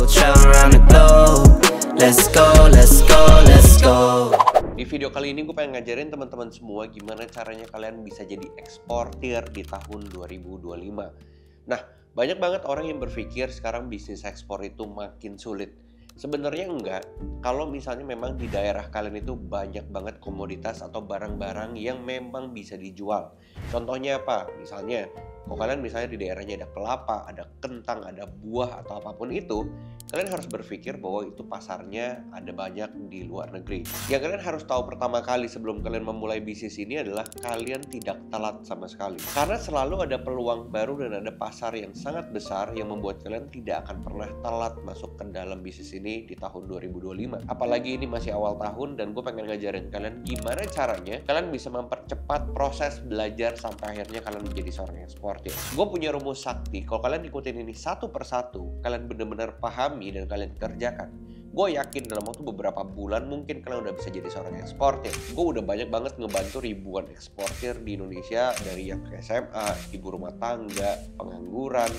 travel around the globe. Let's go, let's go, let's go. Di video kali ini gue pengen ngajarin teman-teman semua gimana caranya kalian bisa jadi eksportir di tahun 2025. Nah, banyak banget orang yang berpikir sekarang bisnis ekspor itu makin sulit. Sebenarnya enggak, kalau misalnya memang di daerah kalian itu banyak banget komoditas atau barang-barang yang memang bisa dijual. Contohnya apa? Misalnya, kalau kalian misalnya di daerahnya ada kelapa, ada kentang, ada buah atau apapun itu, kalian harus berpikir bahwa itu pasarnya ada banyak di luar negeri. Yang kalian harus tahu pertama kali sebelum kalian memulai bisnis ini adalah kalian tidak telat sama sekali. Karena selalu ada peluang baru dan ada pasar yang sangat besar yang membuat kalian tidak akan pernah telat masuk ke dalam bisnis ini di tahun 2025. Apalagi ini masih awal tahun dan gue pengen ngajarin kalian gimana caranya kalian bisa mempercepat proses belajar sampai akhirnya kalian menjadi seorang eksportir. Gue punya rumus sakti, kalau kalian ikutin ini satu persatu, kalian benar-benar pahami dan kalian kerjakan, gue yakin dalam waktu beberapa bulan mungkin kalian udah bisa jadi seorang eksportir. Gue udah banyak banget ngebantu ribuan eksportir di Indonesia, dari yang ke SMA, ibu rumah tangga, pengangguran,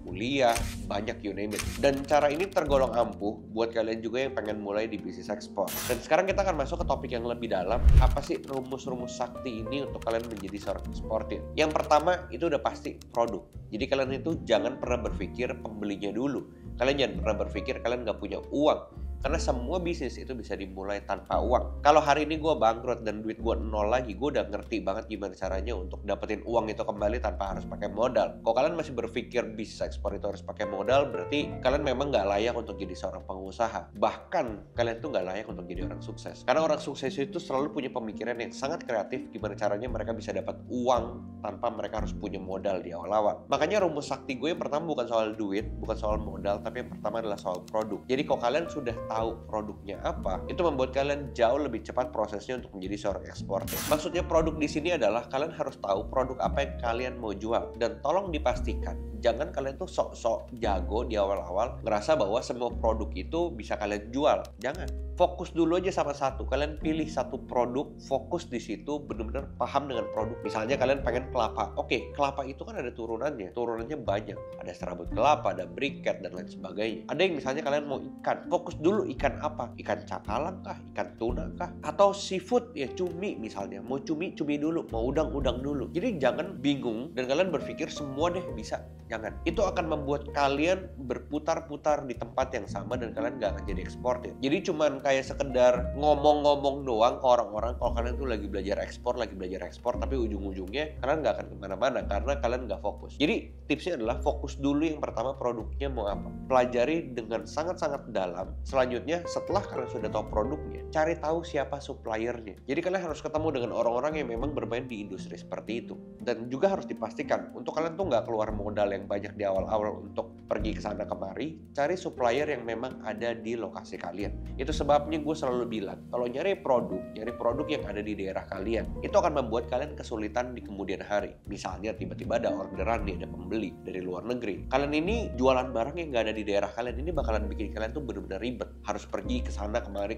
kuliah, banyak, you name it. Dan cara ini tergolong ampuh buat kalian juga yang pengen mulai di bisnis ekspor. Dan sekarang kita akan masuk ke topik yang lebih dalam. Apa sih rumus-rumus sakti ini untuk kalian menjadi seorang eksportir? Yang pertama itu udah pasti produk. Jadi kalian itu jangan pernah berpikir pembelinya dulu. Kalian jangan pernah berpikir kalian nggak punya uang. Karena semua bisnis itu bisa dimulai tanpa uang. Kalau hari ini gue bangkrut dan duit gue nol lagi, gue udah ngerti banget gimana caranya untuk dapetin uang itu kembali tanpa harus pakai modal. Kalau kalian masih berpikir bisnis ekspor itu harus pakai modal, berarti kalian memang nggak layak untuk jadi seorang pengusaha. Bahkan kalian tuh nggak layak untuk jadi orang sukses. Karena orang sukses itu selalu punya pemikiran yang sangat kreatif gimana caranya mereka bisa dapat uang tanpa mereka harus punya modal di awal-awal. Makanya rumus sakti gue yang pertama bukan soal duit, bukan soal modal, tapi yang pertama adalah soal produk. Jadi kalau kalian sudah tahu produknya apa, itu membuat kalian jauh lebih cepat prosesnya untuk menjadi seorang eksportir. Maksudnya produk di sini adalah kalian harus tahu produk apa yang kalian mau jual, dan tolong dipastikan jangan kalian tuh sok-sok jago di awal-awal ngerasa bahwa semua produk itu bisa kalian jual. Jangan. Fokus dulu aja sama satu. Kalian pilih satu produk, fokus di situ, benar-benar paham dengan produk. Misalnya kalian pengen kelapa. Oke, kelapa itu kan ada turunannya. Turunannya banyak. Ada serabut kelapa, ada briket, dan lain sebagainya. Ada yang misalnya kalian mau ikan. Fokus dulu ikan apa? Ikan cakalang kah? Ikan tuna kah? Atau seafood, ya cumi misalnya. Mau cumi dulu. Mau udang dulu. Jadi jangan bingung dan kalian berpikir semua deh bisa. Jangan. Itu akan membuat kalian berputar-putar di tempat yang sama dan kalian gak akan jadi eksportir. Jadi cuman kayak sekedar ngomong-ngomong doang ke orang-orang kalau kalian tuh lagi belajar ekspor, tapi ujung-ujungnya kalian gak akan kemana-mana karena kalian gak fokus. Jadi tipsnya adalah fokus dulu yang pertama produknya mau apa. Pelajari dengan sangat-sangat dalam. Selanjutnya setelah kalian sudah tahu produknya, cari tahu siapa suppliernya. Jadi kalian harus ketemu dengan orang-orang yang memang bermain di industri seperti itu. Dan juga harus dipastikan untuk kalian tuh gak keluar modal yang banyak di awal-awal untuk pergi ke sana kemari. Cari supplier yang memang ada di lokasi kalian. Itu sebabnya gue selalu bilang, kalau nyari produk yang ada di daerah kalian, itu akan membuat kalian kesulitan di kemudian hari. Misalnya tiba-tiba ada orderan nih, ada pembeli dari luar negeri. Kalian ini jualan barang yang gak ada di daerah kalian, ini bakalan bikin kalian tuh benar-benar ribet. Harus pergi ke sana kemari,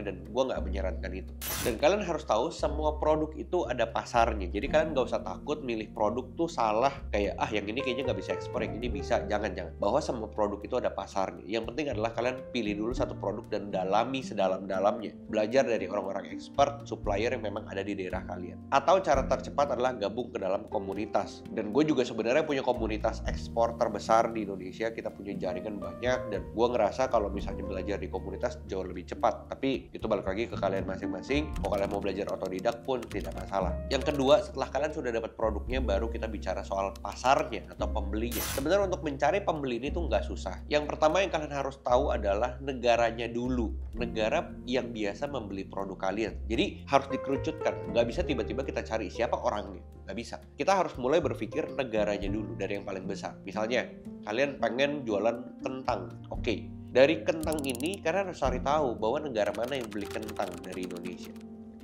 dan gue gak menyarankan itu. Dan kalian harus tahu semua produk itu ada pasarnya. Jadi kalian gak usah takut milih produk tuh salah, kayak yang ini kayaknya gak bisa ekspor, yang ini bisa. Jangan. Bahwa semua produk itu ada pasarnya. Yang penting adalah kalian pilih dulu satu produk dan dalami sedalam-dalamnya. Belajar dari orang-orang expert, supplier yang memang ada di daerah kalian. Atau cara tercepat adalah gabung ke dalam komunitas. Dan gue juga sebenarnya punya komunitas ekspor terbesar di Indonesia. Kita punya jaringan banyak dan gue ngerasa kalau misalnya belajar di komunitas jauh lebih cepat. Tapi itu balik lagi ke kalian masing-masing. Kalau kalian mau belajar otodidak pun tidak masalah. Yang kedua, setelah kalian sudah dapat produknya, baru kita bicara soal pasarnya atau pembelinya. Sebenarnya untuk mencari pembeli ini tuh nggak susah. Yang pertama yang kalian harus tahu adalah negaranya dulu. Negara yang biasa membeli produk kalian. Jadi harus dikerucutkan. Nggak bisa tiba-tiba kita cari siapa orangnya. Nggak bisa. Kita harus mulai berpikir negaranya dulu dari yang paling besar. Misalnya, kalian pengen jualan kentang. Oke. Dari kentang ini, kalian harus cari tahu bahwa negara mana yang beli kentang dari Indonesia.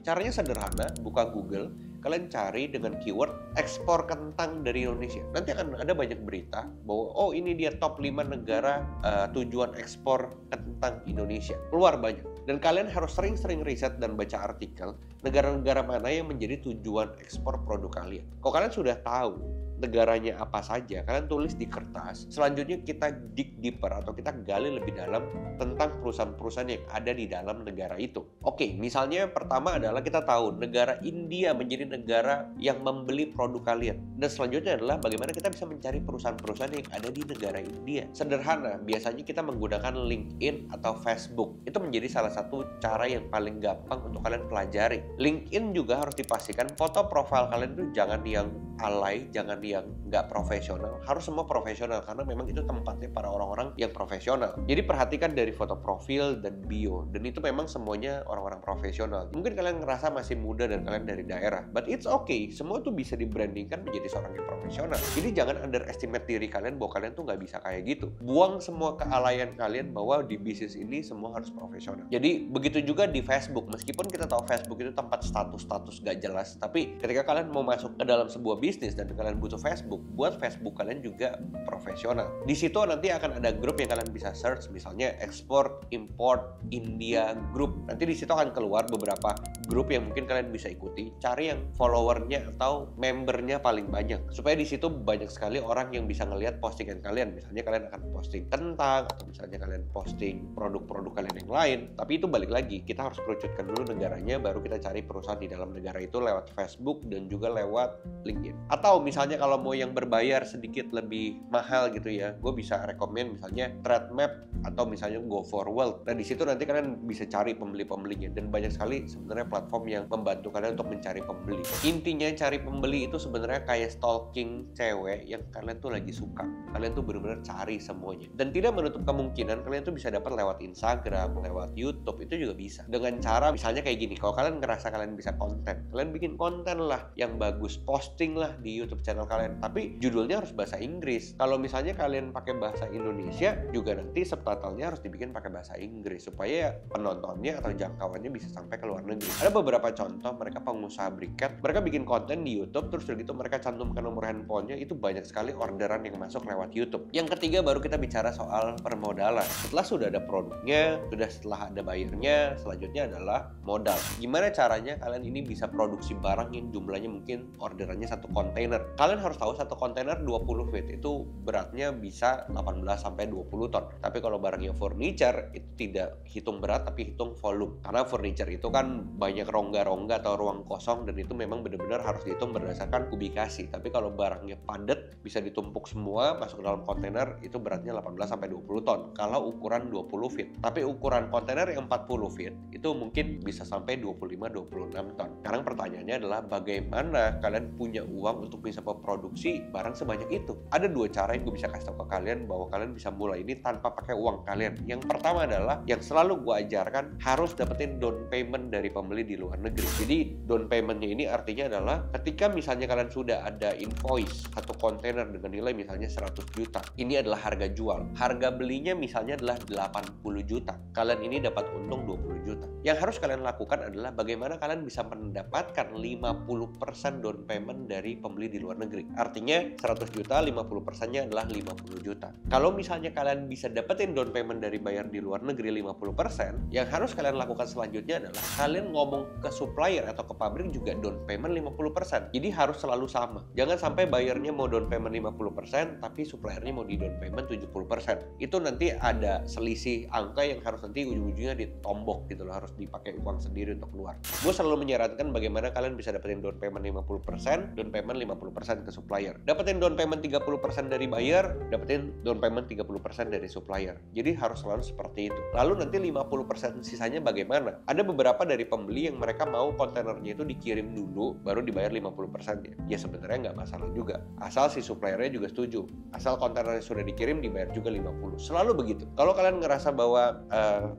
Caranya sederhana, buka Google, kalian cari dengan keyword ekspor kentang dari Indonesia. Nanti akan ada banyak berita bahwa ini dia top 5 negara tujuan ekspor kentang Indonesia. Keluar banyak. Dan kalian harus sering-sering riset dan baca artikel negara-negara mana yang menjadi tujuan ekspor produk kalian. Kalau kalian sudah tahu negaranya apa saja, kalian tulis di kertas. Selanjutnya kita dig deeper atau kita gali lebih dalam tentang perusahaan-perusahaan yang ada di dalam negara itu. Oke, misalnya pertama adalah kita tahu negara India menjadi negara yang membeli produk kalian. Dan selanjutnya adalah bagaimana kita bisa mencari perusahaan-perusahaan yang ada di negara India. Sederhana, biasanya kita menggunakan LinkedIn atau Facebook. Itu menjadi salah satu cara yang paling gampang untuk kalian pelajari. LinkedIn juga harus dipastikan foto profil kalian itu jangan yang alay, jangan yang nggak profesional, harus semua profesional karena memang itu tempatnya para orang-orang yang profesional. Jadi perhatikan dari foto profil dan bio, dan itu memang semuanya orang-orang profesional. Mungkin kalian ngerasa masih muda dan kalian dari daerah, but it's okay, semua tuh bisa dibrandingkan menjadi seorang yang profesional. Jadi jangan underestimate diri kalian bahwa kalian tuh nggak bisa kayak gitu. Buang semua kealayan kalian bahwa di bisnis ini semua harus profesional. Jadi begitu juga di Facebook, meskipun kita tahu Facebook itu tempat status-status gak jelas, tapi ketika kalian mau masuk ke dalam sebuah bisnis dan kalian butuh Facebook, buat Facebook kalian juga profesional. Di situ nanti akan ada grup yang kalian bisa search, misalnya Export Import India Group. Nanti di situ akan keluar beberapa grup yang mungkin kalian bisa ikuti. Cari yang followernya atau membernya paling banyak, supaya di situ banyak sekali orang yang bisa ngelihat postingan kalian. Misalnya kalian akan posting tentang, atau misalnya kalian posting produk-produk kalian yang lain. Tapi itu balik lagi, kita harus kerucutkan dulu negaranya, baru kita cari perusahaan di dalam negara itu lewat Facebook dan juga lewat LinkedIn. Atau misalnya kalau mau yang berbayar sedikit lebih mahal gitu ya, gue bisa rekomend misalnya TradeMap atau misalnya Go4Wealth. Nah di situ nanti kalian bisa cari pembeli-pembelinya, dan banyak sekali sebenarnya platform yang membantu kalian untuk mencari pembeli. Intinya cari pembeli itu sebenarnya kayak stalking cewek yang kalian tuh lagi suka. Kalian tuh benar-benar cari semuanya, dan tidak menutup kemungkinan kalian tuh bisa dapat lewat Instagram, lewat YouTube, itu juga bisa. Dengan cara misalnya kayak gini, kalau kalian ngerasa kalian bisa konten, kalian bikin konten lah yang bagus, posting lah di YouTube channel kalian, tapi judulnya harus bahasa Inggris. Kalau misalnya kalian pakai bahasa Indonesia, juga nanti subtitlenya harus dibikin pakai bahasa Inggris supaya penontonnya atau jangkauannya bisa sampai ke luar negeri. Ada beberapa contoh, mereka pengusaha briket, mereka bikin konten di YouTube, terus begitu mereka cantumkan nomor handphonenya, itu banyak sekali orderan yang masuk lewat YouTube. Yang ketiga baru kita bicara soal permodalan. Setelah sudah ada produknya, setelah ada bayarnya, selanjutnya adalah modal. Gimana caranya kalian ini bisa produksi barang yang jumlahnya mungkin orderannya satu kontainer. Kalian harus tahu satu kontainer 20 feet itu beratnya bisa 18-20 ton. Tapi kalau barangnya furniture itu tidak hitung berat tapi hitung volume. Karena furniture itu kan banyak rongga-rongga atau ruang kosong, dan itu memang benar-benar harus dihitung berdasarkan kubikasi. Tapi kalau barangnya padat bisa ditumpuk semua masuk dalam kontainer, itu beratnya 18-20 ton kalau ukuran 20 feet. Tapi ukuran kontainer yang 40 feet itu mungkin bisa sampai 25-26 ton. Sekarang pertanyaannya adalah bagaimana kalian punya uang untuk bisa memproduksi barang sebanyak itu? Ada dua cara yang gue bisa kasih tahu ke kalian bahwa kalian bisa mulai ini tanpa pakai uang kalian. Yang pertama adalah yang selalu gue ajarkan, harus dapetin down payment dari pembeli di luar negeri. Jadi down paymentnya ini artinya adalah ketika misalnya kalian sudah ada invoice satu kontainer dengan nilai misalnya 100 juta, ini adalah harga jual. Harga belinya misalnya adalah 80 juta. Kalian ini dapat untung 20 juta. Yang harus kalian lakukan adalah bagaimana kalian bisa mendapatkan 50% down payment dari pembeli di luar negeri. Artinya 100 juta, 50%-nya adalah 50 juta. Kalau misalnya kalian bisa dapetin down payment dari bayar di luar negeri 50%, yang harus kalian lakukan selanjutnya adalah kalian ngomong ke supplier atau ke pabrik juga down payment 50%. Jadi harus selalu sama. Jangan sampai bayarnya mau down payment 50%, tapi suppliernya mau di down payment 70%. Itu nanti ada selisih angka yang harus nanti ujung-ujungnya ditombok gitu loh, harus dipakai uang sendiri untuk keluar. Gue selalu menyarankan bagaimana kalian bisa dapetin down payment 50%, down payment 50% ke supplier. Dapetin down payment 30% dari buyer, dapetin down payment 30% dari supplier. Jadi harus selalu seperti itu. Lalu nanti 50% sisanya bagaimana? Ada beberapa dari pembeli yang mereka mau kontainernya itu dikirim dulu, baru dibayar 50%-nya. Ya sebenarnya nggak masalah juga. Asal si suppliernya juga setuju. Asal kontainernya sudah dikirim, dibayar juga 50%. Selalu begitu. Kalau kalian ngerasa bahwa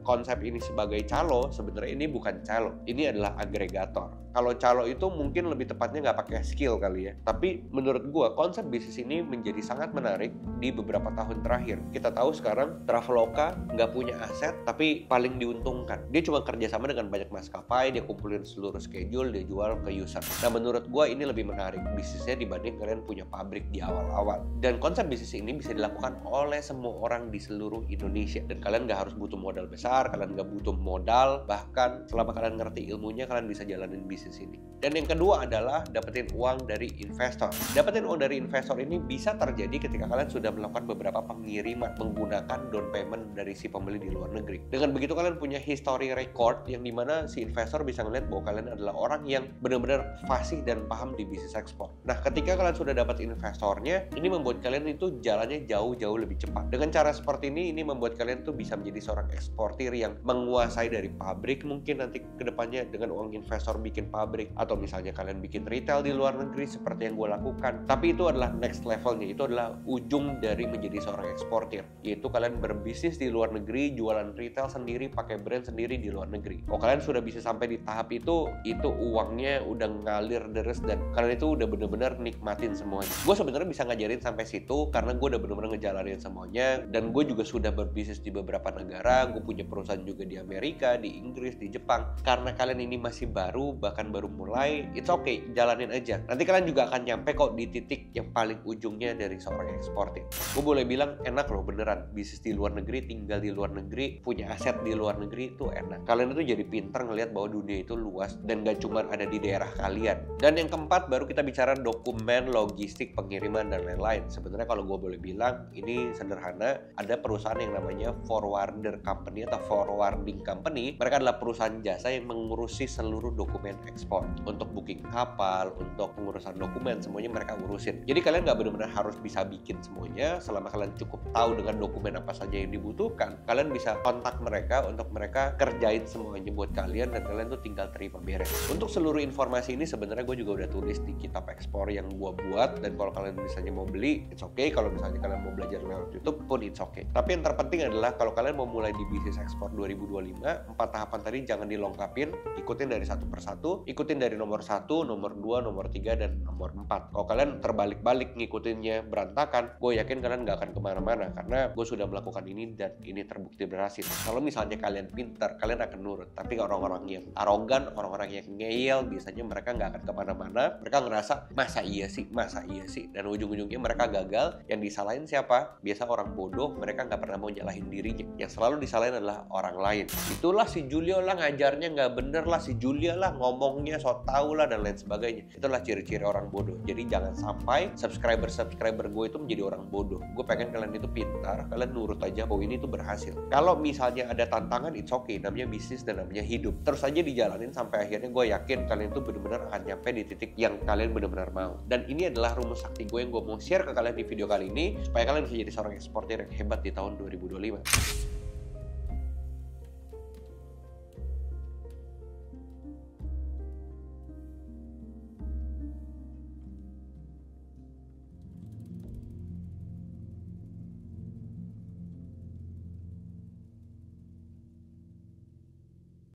konsep ini sebagai calo, sebenarnya ini bukan calo. Ini adalah agregator. Kalau calo itu mungkin lebih tepatnya nggak pakai skill kali ya. Tapi menurut gue konsep bisnis ini menjadi sangat menarik di beberapa tahun terakhir. Kita tahu sekarang Traveloka nggak punya aset tapi paling diuntungkan. Dia cuma kerjasama dengan banyak maskapai, dia kumpulin seluruh schedule, dia jual ke user. Nah menurut gue ini lebih menarik bisnisnya dibanding kalian punya pabrik di awal-awal. Dan konsep bisnis ini bisa dilakukan oleh semua orang di seluruh Indonesia. Dan kalian nggak harus butuh modal besar, kalian nggak butuh modal, bahkan selama kalian ngerti ilmunya kalian bisa jalanin bisnis bisnis ini. Dan yang kedua adalah dapetin uang dari investor. Dapetin uang dari investor ini bisa terjadi ketika kalian sudah melakukan beberapa pengiriman menggunakan down payment dari si pembeli di luar negeri. Dengan begitu kalian punya history record yang dimana si investor bisa ngeliat bahwa kalian adalah orang yang benar-benar fasih dan paham di bisnis ekspor. Nah, ketika kalian sudah dapat investornya, ini membuat kalian itu jalannya jauh-jauh lebih cepat. Dengan cara seperti ini membuat kalian tuh bisa menjadi seorang eksportir yang menguasai dari pabrik mungkin nanti kedepannya dengan uang investor bikin pabrik, atau misalnya kalian bikin retail di luar negeri seperti yang gue lakukan. Tapi itu adalah next levelnya, itu adalah ujung dari menjadi seorang eksportir, yaitu kalian berbisnis di luar negeri, jualan retail sendiri, pakai brand sendiri di luar negeri. Kalau kalian sudah bisa sampai di tahap itu uangnya udah ngalir deres dan kalian itu udah bener-bener nikmatin semuanya. Gue sebenarnya bisa ngajarin sampai situ karena gue udah bener-bener ngejalanin semuanya, dan gue juga sudah berbisnis di beberapa negara. Gue punya perusahaan juga di Amerika, di Inggris, di Jepang. Karena kalian ini masih baru, bahkan baru mulai, it's okay, jalanin aja. Nanti kalian juga akan nyampe kok di titik yang paling ujungnya dari seorang eksportir. Gue boleh bilang enak loh beneran, bisnis di luar negeri, tinggal di luar negeri, punya aset di luar negeri itu enak. Kalian itu jadi pinter ngelihat bahwa dunia itu luas dan gak cuma ada di daerah kalian. Dan yang keempat baru kita bicara dokumen, logistik, pengiriman dan lain-lain. Sebenarnya kalau gue boleh bilang ini sederhana. Ada perusahaan yang namanya forwarder company atau forwarding company. Mereka adalah perusahaan jasa yang mengurusi seluruh dokumen ekspor. Untuk booking kapal, untuk pengurusan dokumen, semuanya mereka urusin. Jadi kalian nggak benar-benar harus bisa bikin semuanya. Selama kalian cukup tahu dengan dokumen apa saja yang dibutuhkan, kalian bisa kontak mereka untuk mereka kerjain semuanya buat kalian, dan kalian tuh tinggal terima beres. Untuk seluruh informasi ini sebenarnya gue juga udah tulis di kitab ekspor yang gue buat, dan kalau kalian misalnya mau beli, it's okay. Kalau misalnya kalian mau belajar lewat YouTube pun it's okay. Tapi yang terpenting adalah kalau kalian mau mulai di bisnis ekspor 2025, 4 tahapan tadi jangan dilengkapin, ikutin dari satu persatu, ikutin dari nomor 1, nomor 2, nomor 3, dan nomor 4. Kalau kalian terbalik-balik ngikutinnya berantakan, gue yakin kalian gak akan kemana-mana, karena gue sudah melakukan ini dan ini terbukti berhasil. Kalau misalnya kalian pintar, kalian akan nurut. Tapi orang-orang yang arogan, orang-orang yang ngeyel, biasanya mereka gak akan kemana-mana. Mereka ngerasa, masa iya sih, dan ujung-ujungnya mereka gagal. Yang disalahin siapa? Biasa orang bodoh, mereka nggak pernah mau nyalahin dirinya. Yang selalu disalahin adalah orang lain. Itulah si Julio lah ngajarnya nggak bener lah, si Julia lah ngomongnya so tau lah, dan lain sebagainya. Itulah ciri-ciri orang bodoh. Jadi jangan sampai subscriber gue itu menjadi orang bodoh. Gue pengen kalian itu pintar, kalian nurut aja bahwa ini tuh berhasil. Kalau misalnya ada tantangan, it's okay. Namanya bisnis dan namanya hidup. Terus aja dijalanin sampai akhirnya gue yakin kalian itu benar-benar akan nyampe di titik yang kalian benar-benar mau. Dan ini adalah rumus sakti gue yang gue mau share ke kalian di video kali ini, supaya kalian bisa jadi seorang eksportir yang hebat di tahun 2025.